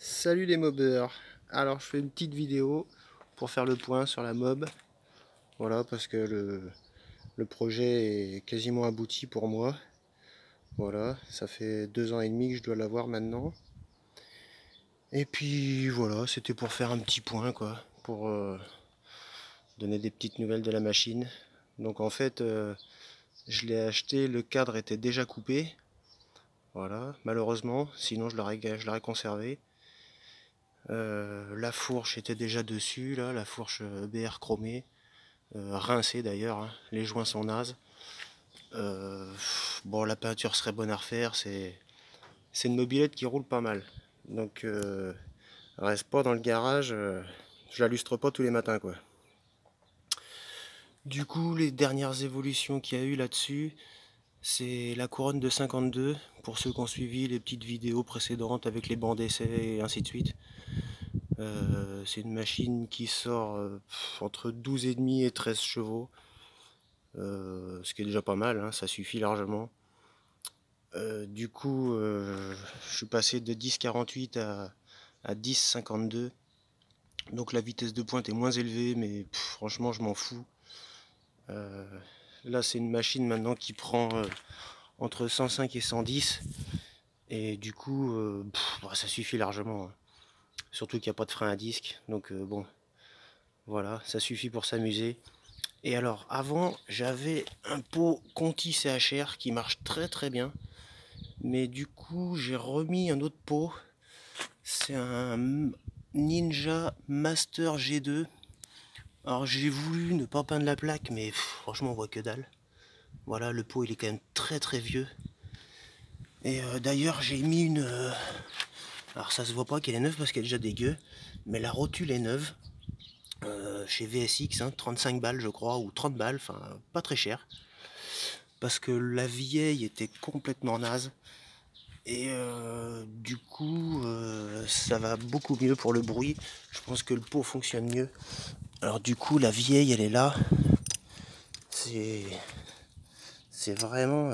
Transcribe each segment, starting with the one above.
Salut les mobeurs. Alors je fais une petite vidéo pour faire le point sur la mob. Voilà, parce que le projet est quasiment abouti pour moi. Voilà, ça fait 2 ans et demi que je dois l'avoir maintenant. Et puis voilà, c'était pour faire un petit point quoi, pour donner des petites nouvelles de la machine. Donc en fait, je l'ai acheté, le cadre était déjà coupé. Voilà, malheureusement, sinon je l'aurais conservé. La fourche était déjà dessus, là, la fourche BR chromée, rincée d'ailleurs, hein. Les joints sont nazes. Bon, la peinture serait bonne à refaire, c'est une mobilette qui roule pas mal. Donc, reste pas dans le garage, je la lustre pas tous les matins, quoi. Du coup, les dernières évolutions qu'il y a eu là-dessus, c'est la couronne de 52, pour ceux qui ont suivi les petites vidéos précédentes avec les bancs d'essai et ainsi de suite. C'est une machine qui sort entre 12,5 et 13 chevaux, ce qui est déjà pas mal, hein, ça suffit largement. Du coup, je suis passé de 10,48 à 10,52. Donc la vitesse de pointe est moins élevée, mais franchement, je m'en fous. Là, c'est une machine maintenant qui prend entre 105 et 110. Et du coup, bah, ça suffit largement, hein. Surtout qu'il n'y a pas de frein à disque. Donc bon, voilà, ça suffit pour s'amuser. Et alors, avant, j'avais un pot Conti CHR qui marche très très bien. Mais du coup, j'ai remis un autre pot. C'est un Ninja Master G2. Alors, j'ai voulu ne pas peindre la plaque, mais franchement, on voit que dalle. Voilà, le pot, il est quand même très très vieux. Et d'ailleurs, j'ai mis une... alors, ça se voit pas qu'elle est neuve parce qu'elle est déjà dégueu. Mais la rotule est neuve. Chez VSX, hein, 35 balles, je crois, ou 30 balles. Enfin, pas très cher. Parce que la vieille était complètement naze. Et du coup, ça va beaucoup mieux pour le bruit. Je pense que le pot fonctionne mieux. Alors du coup, la vieille, elle est là. C'est vraiment...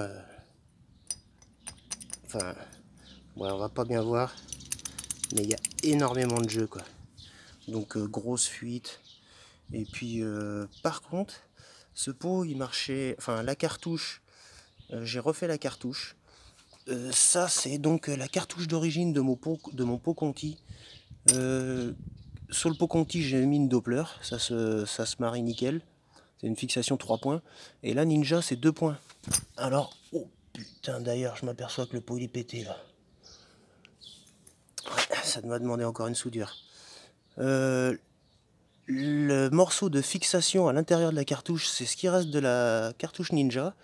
enfin, ouais, on va pas bien voir. Mais il y a énormément de jeux, quoi. Donc, grosse fuite. Et puis, par contre, ce pot, il marchait... Enfin, la cartouche, j'ai refait la cartouche. Ça, c'est donc la cartouche d'origine de mon pot Conti. Sur le pot Conti, j'ai mis une Doppler, ça se marie nickel. C'est une fixation 3 points. Et là, Ninja, c'est 2 points. Alors, oh putain, d'ailleurs, je m'aperçois que le pot il est pété là. Ouais, ça m'a demandé encore une soudure. Le morceau de fixation à l'intérieur de la cartouche, c'est ce qui reste de la cartouche Ninja.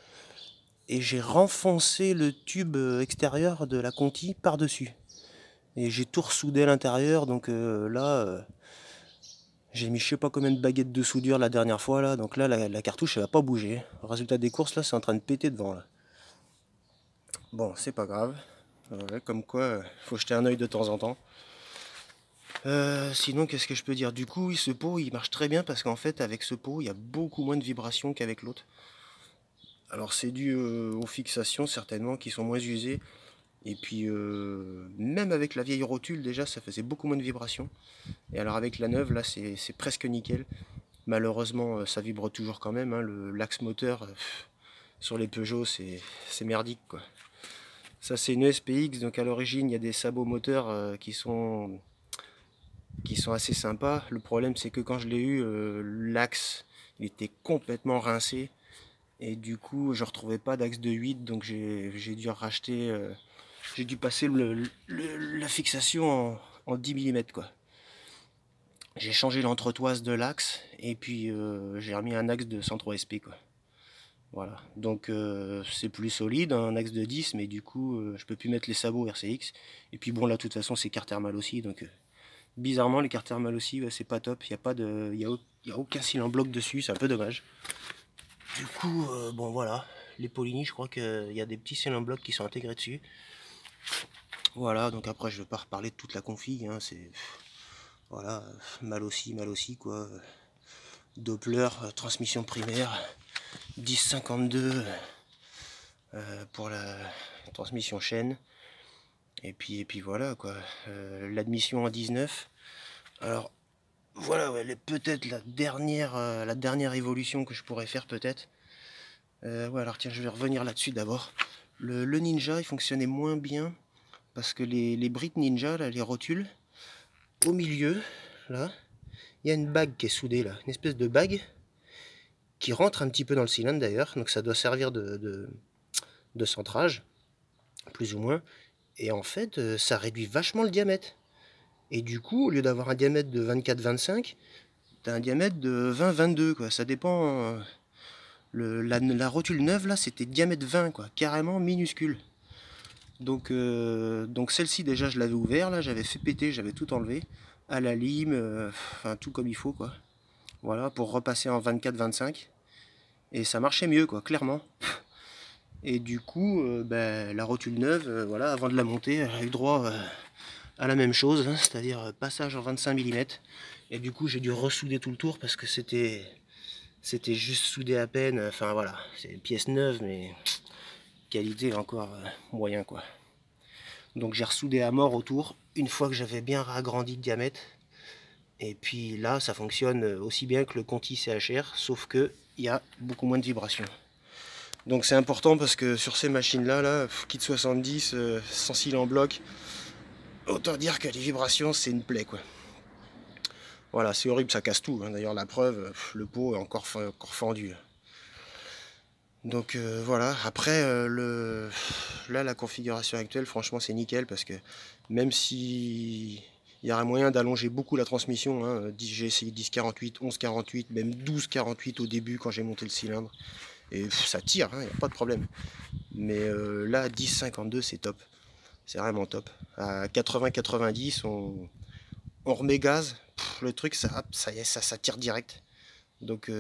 Et j'ai renfoncé le tube extérieur de la Conti par-dessus. Et j'ai tout ressoudé à l'intérieur, donc là, j'ai mis je sais pas combien de baguettes de soudure la dernière fois, là, donc là, la cartouche, elle va pas bouger. Le résultat des courses, là, c'est en train de péter devant, là. Bon, c'est pas grave. Ouais, comme quoi, faut jeter un œil de temps en temps. Sinon, qu'est-ce que je peux dire? Du coup, oui, ce pot, il marche très bien parce qu'en fait, avec ce pot, il y a beaucoup moins de vibrations qu'avec l'autre. Alors, c'est dû aux fixations, certainement, qui sont moins usées. Et puis, même avec la vieille rotule, déjà, ça faisait beaucoup moins de vibrations. Et alors, avec la neuve, là, c'est presque nickel. Malheureusement, ça vibre toujours quand même, hein. L'axe moteur, sur les Peugeot, c'est merdique, quoi. Ça, c'est une SPX, donc à l'origine, il y a des sabots moteurs qui sont assez sympas. Le problème, c'est que quand je l'ai eu, l'axe, il était complètement rincé. Et du coup, je ne retrouvais pas d'axe de 8, donc j'ai dû racheter. J'ai dû passer la fixation en 10 mm, quoi. J'ai changé l'entretoise de l'axe et puis j'ai remis un axe de 103 SP, quoi. Voilà, donc c'est plus solide, un axe de 10, mais du coup je peux plus mettre les sabots RCX. Et puis bon, là de toute façon c'est carte thermale aussi, donc bizarrement les cartes thermales aussi, ouais, c'est pas top. Il n'y a pas de, y a aucun cylindre bloc dessus, c'est un peu dommage. Du coup bon voilà, les Polini, je crois qu'il y a des petits cylindres blocs qui sont intégrés dessus. Voilà, donc après je vais pas reparler de toute la config, hein, c'est voilà, mal aussi quoi. Doppler, transmission primaire, 1052 pour la transmission chaîne. Et puis voilà quoi. L'admission en 19. Alors voilà, ouais, peut-être la dernière évolution que je pourrais faire peut-être. Ouais, alors tiens, je vais revenir là-dessus d'abord. Le Ninja, il fonctionnait moins bien parce que les briques Ninja, là, les rotules, au milieu, là, il y a une bague qui est soudée là, une espèce de bague qui rentre un petit peu dans le cylindre d'ailleurs, donc ça doit servir de centrage, plus ou moins. Et en fait, ça réduit vachement le diamètre. Et du coup, au lieu d'avoir un diamètre de 24-25, t'as un diamètre de 20-22, quoi. Ça dépend. La rotule neuve, là, c'était diamètre 20, quoi. Carrément minuscule. Donc celle-ci, déjà, je l'avais ouvert, là, j'avais fait péter, j'avais tout enlevé. À la lime, enfin, tout comme il faut, quoi. Voilà, pour repasser en 24-25. Et ça marchait mieux, quoi, clairement. Et du coup, la rotule neuve, voilà, avant de la monter, elle a eu droit à la même chose, hein, c'est-à-dire passage en 25 mm. Et du coup, j'ai dû ressouder tout le tour parce que c'était juste soudé à peine. Enfin voilà, c'est une pièce neuve, mais qualité encore moyen quoi. Donc j'ai ressoudé à mort autour une fois que j'avais bien agrandi le diamètre. Et puis là, ça fonctionne aussi bien que le Conti CHR, sauf que il y a beaucoup moins de vibrations. Donc c'est important parce que sur ces machines-là, kit 70, sans cils en bloc, autant dire que les vibrations, c'est une plaie quoi. Voilà, c'est horrible, ça casse tout. Hein. D'ailleurs, la preuve, le pot est encore fendu. Donc voilà, après, là, la configuration actuelle, franchement, c'est nickel parce que même si il y aurait moyen d'allonger beaucoup la transmission, hein, j'ai essayé 10-48, 11-48, même 12-48 au début quand j'ai monté le cylindre, et ça tire, il n'y a pas de problème. Mais là, 10-52, c'est top. C'est vraiment top. À 80-90, on remet gaz, le truc, ça tire direct. Donc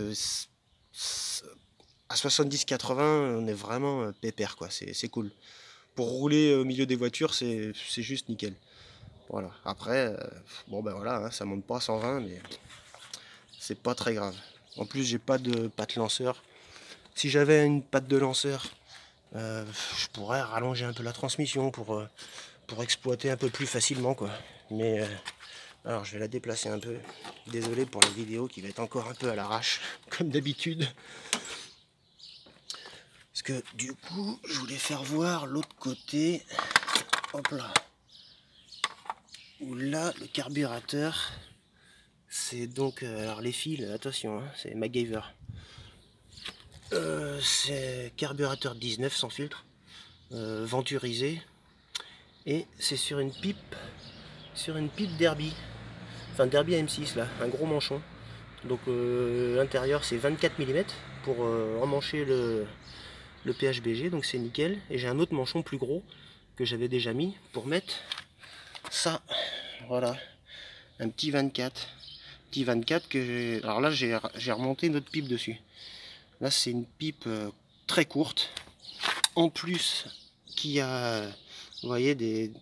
à 70-80, on est vraiment pépère, quoi. C'est cool. Pour rouler au milieu des voitures, c'est juste nickel. Voilà. Après, bon ben voilà, hein, ça monte pas à 120, mais c'est pas très grave. En plus, j'ai pas de patte lanceur. Si j'avais une patte de lanceur, je pourrais rallonger un peu la transmission pour exploiter un peu plus facilement, quoi. Mais alors, je vais la déplacer un peu. Désolé pour la vidéo qui va être encore un peu à l'arrache, comme d'habitude. Parce que du coup, je voulais faire voir l'autre côté. Hop là. Où là, le carburateur, c'est donc... alors les fils, attention, hein, c'est MacGyver. C'est carburateur 19 sans filtre, venturisé. Et c'est sur une pipe Derby. Enfin, Derby AM6, là, un gros manchon. Donc l'intérieur, c'est 24 mm pour emmancher le PHBG, donc c'est nickel. Et j'ai un autre manchon plus gros que j'avais déjà mis pour mettre ça. Voilà, un petit 24. Petit 24 que j'ai... Alors là, j'ai remonté une autre pipe dessus. Là, c'est une pipe très courte. En plus, qui a, vous voyez, des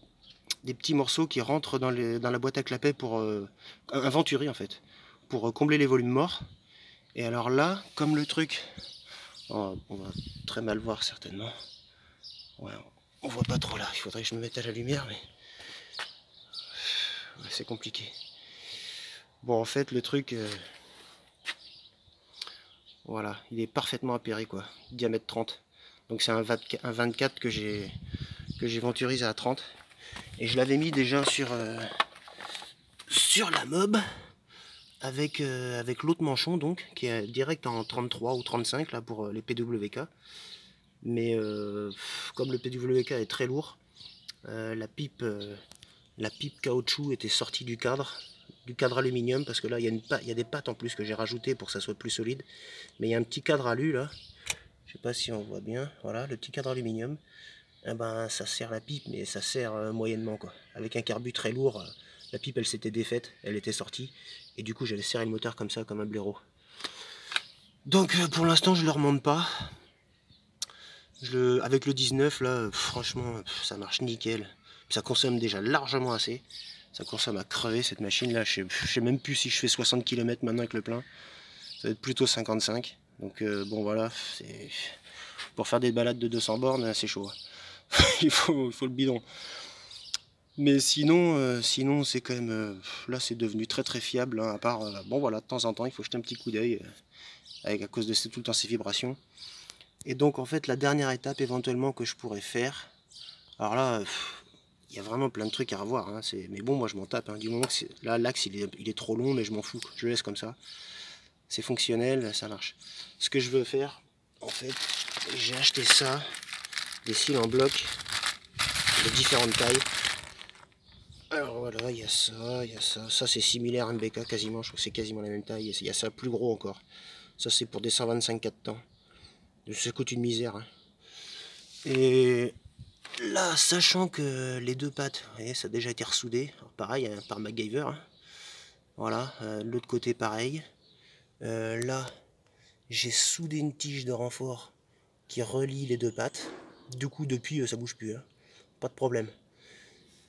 petits morceaux qui rentrent dans la boîte à clapet pour... un venturi, en fait. Pour combler les volumes morts. Et alors là, comme le truc... Oh, on va très mal voir, certainement. Ouais, on voit pas trop là. Il faudrait que je me mette à la lumière, mais... ouais, c'est compliqué. Bon, en fait, le truc... voilà, il est parfaitement appairé, quoi. Diamètre 30. Donc c'est un 24 que j'ai venturisé à 30. Et je l'avais mis déjà sur la mob avec l'autre manchon, donc, qui est direct en 33 ou 35 là pour les PWK. Mais comme le PWK est très lourd, la pipe caoutchouc était sortie du cadre aluminium, parce que là il y a des pattes en plus que j'ai rajoutées pour que ça soit plus solide. Mais il y a un petit cadre alu là, je sais pas si on voit bien, voilà le petit cadre aluminium. Eh ben ça sert la pipe, mais ça sert moyennement quoi. Avec un carbu très lourd, la pipe elle s'était défaite, elle était sortie, et du coup j'allais serrer le moteur comme ça, comme un blaireau. Donc pour l'instant je le remonte pas. Avec le 19 là, franchement ça marche nickel. Ça consomme déjà largement assez. Ça consomme à crever cette machine là. Je sais même plus si je fais 60 km maintenant avec le plein. Ça va être plutôt 55. Donc bon voilà, pour faire des balades de 200 bornes, c'est chaud. il faut le bidon. Mais sinon c'est quand même, là c'est devenu très très fiable, hein, à part, bon voilà, de temps en temps il faut jeter un petit coup d'œil, avec à cause de tout le temps ces vibrations. Et donc en fait la dernière étape éventuellement que je pourrais faire, alors là, il y a vraiment plein de trucs à revoir, hein, mais bon moi je m'en tape, hein, du moment que là l'axe il est trop long, mais je m'en fous, je le laisse comme ça. C'est fonctionnel, ça marche. Ce que je veux faire, en fait, j'ai acheté ça, des cils en bloc de différentes tailles. Alors voilà, il y a ça, il y a ça. Ça c'est similaire à MBK quasiment, je crois que c'est quasiment la même taille. Il y a ça plus gros encore. Ça c'est pour des 125 4 temps. Ça coûte une misère, hein. Et là, sachant que les deux pattes, vous voyez, ça a déjà été ressoudé. Alors, pareil, hein, par MacGyver, hein. Voilà, l'autre côté pareil. Là, j'ai soudé une tige de renfort qui relie les deux pattes. Du coup, depuis, ça bouge plus, hein. Pas de problème.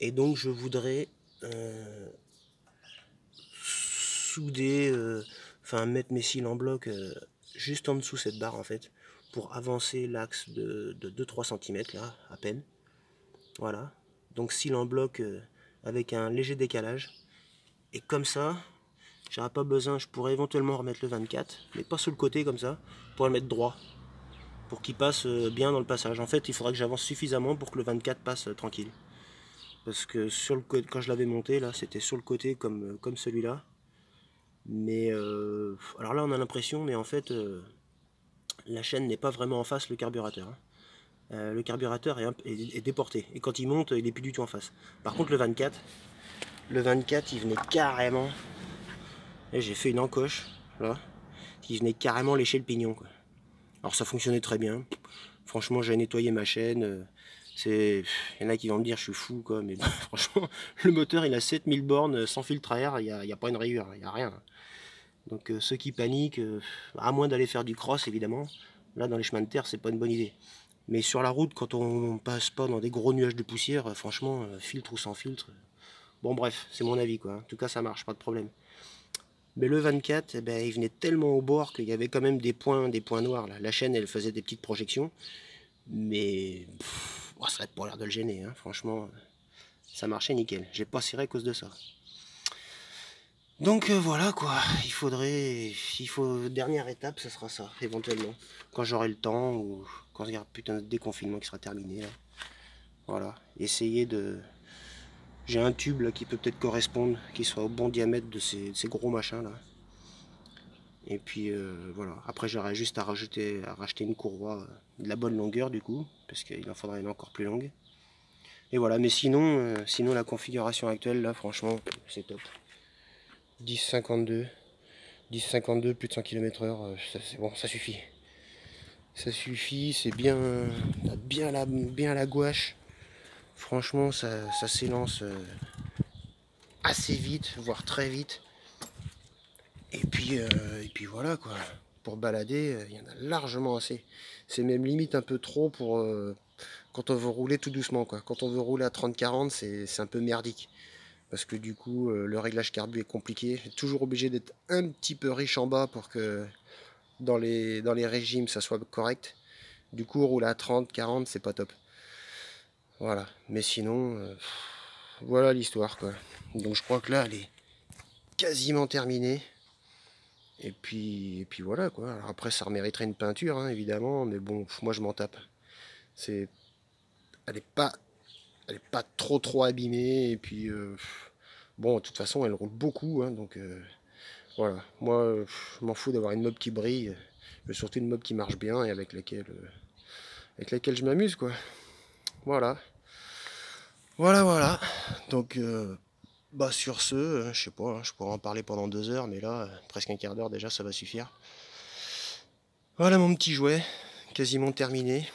Et donc, je voudrais souder, enfin mettre mes cils en bloc juste en dessous cette barre en fait, pour avancer l'axe de 2-3 cm là, à peine. Voilà. Donc cils en bloc avec un léger décalage. Et comme ça, j'aurais pas besoin, je pourrais éventuellement remettre le 24, mais pas sur le côté comme ça, pour le mettre droit, pour qu'il passe bien dans le passage. En fait, il faudrait que j'avance suffisamment pour que le 24 passe tranquille. Parce que sur le côté, quand je l'avais monté, là, c'était sur le côté comme celui-là. Mais alors là, on a l'impression, mais en fait, la chaîne n'est pas vraiment en face le carburateur, hein. Le carburateur est déporté. Et quand il monte, il n'est plus du tout en face. Par contre, le 24, il venait carrément. Et j'ai fait une encoche, là. Il venait carrément lécher le pignon, quoi. Alors ça fonctionnait très bien. Franchement, j'ai nettoyé ma chaîne. Il y en a qui vont me dire je suis fou, quoi. Mais bon, franchement, le moteur, il a 7000 bornes sans filtre à air. Il n'y a pas une rayure, il n'y a rien. Donc ceux qui paniquent, à moins d'aller faire du cross, évidemment. Là, dans les chemins de terre, c'est pas une bonne idée. Mais sur la route, quand on passe pas dans des gros nuages de poussière, franchement, filtre ou sans filtre. Bon bref, c'est mon avis, quoi. En tout cas, ça marche, pas de problème. Mais le 24, eh ben, il venait tellement au bord qu'il y avait quand même des points noirs, là. La chaîne, elle faisait des petites projections. Mais oh, ça n'a pas l'air de le gêner, hein. Franchement, ça marchait nickel. J'ai pas serré à cause de ça. Donc voilà quoi, dernière étape, ce sera ça, éventuellement. Quand j'aurai le temps, ou quand il y aura putain de déconfinement qui sera terminé, là. Voilà, essayer de... J'ai un tube là qui peut peut-être correspondre, qui soit au bon diamètre de ces gros machins là. Et puis voilà, après j'aurai juste à racheter une courroie de la bonne longueur du coup, parce qu'il en faudra une encore plus longue. Et voilà, mais sinon la configuration actuelle là, franchement, c'est top. 10,52, 10,52, plus de 100 km/h, c'est bon, ça suffit. Ça suffit, c'est bien la gouache. Franchement, ça s'élance assez vite, voire très vite. Et puis voilà quoi. Pour balader, il y en a largement assez. C'est même limite un peu trop pour quand on veut rouler tout doucement, quoi. Quand on veut rouler à 30-40, c'est un peu merdique. Parce que du coup, le réglage carbu est compliqué. Toujours obligé d'être un petit peu riche en bas pour que dans les régimes ça soit correct. Du coup, rouler à 30-40, c'est pas top. Voilà. Mais sinon, voilà l'histoire, quoi. Donc je crois que là, elle est quasiment terminée. Et puis voilà quoi. Alors après ça mériterait une peinture, hein, évidemment, mais bon, moi je m'en tape. C'est, elle est pas trop abîmée. Et puis bon, de toute façon elle roule beaucoup, hein, donc voilà. Moi je m'en fous d'avoir une mob qui brille, mais surtout une mob qui marche bien et avec laquelle je m'amuse quoi. Voilà. Voilà. Donc bah sur ce, je sais pas, hein, je pourrais en parler pendant 2 heures, mais là presque un quart d'heure déjà ça va suffire. Voilà mon petit jouet, quasiment terminé.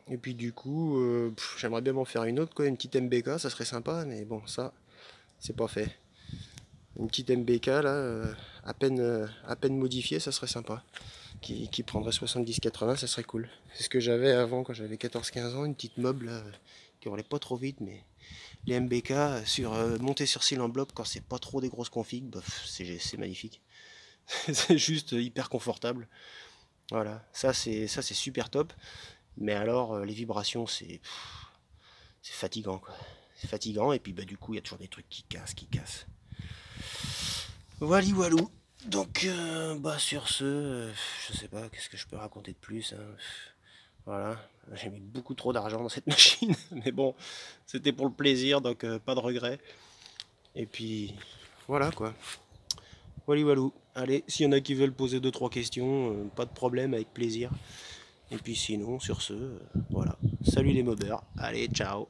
Et puis du coup, j'aimerais bien m'en faire une autre, quoi, une petite MBK, ça serait sympa, mais bon, ça, c'est pas fait. Une petite MBK, là, à peine modifiée, ça serait sympa. Qui prendrait 70-80, ça serait cool. C'est ce que j'avais avant, quand j'avais 14-15 ans, une petite mob, là, qui roulait pas trop vite, mais les MBK, monter sur cyle en bloc, quand c'est pas trop des grosses configs, bah, c'est magnifique. C'est juste hyper confortable. Voilà, ça c'est super top. Mais alors les vibrations c'est fatigant quoi. c'est fatigant, et puis bah du coup il y a toujours des trucs qui cassent. Voilà walou. Donc bah sur ce, je sais pas, qu'est-ce que je peux raconter de plus, hein. Voilà, j'ai mis beaucoup trop d'argent dans cette machine, mais bon, c'était pour le plaisir, donc pas de regret. Et puis voilà quoi. Wally walou. Allez, s'il y en a qui veulent poser 2-3 questions, pas de problème, avec plaisir. Et puis sinon, sur ce, voilà. Salut les mobbers. Allez, ciao.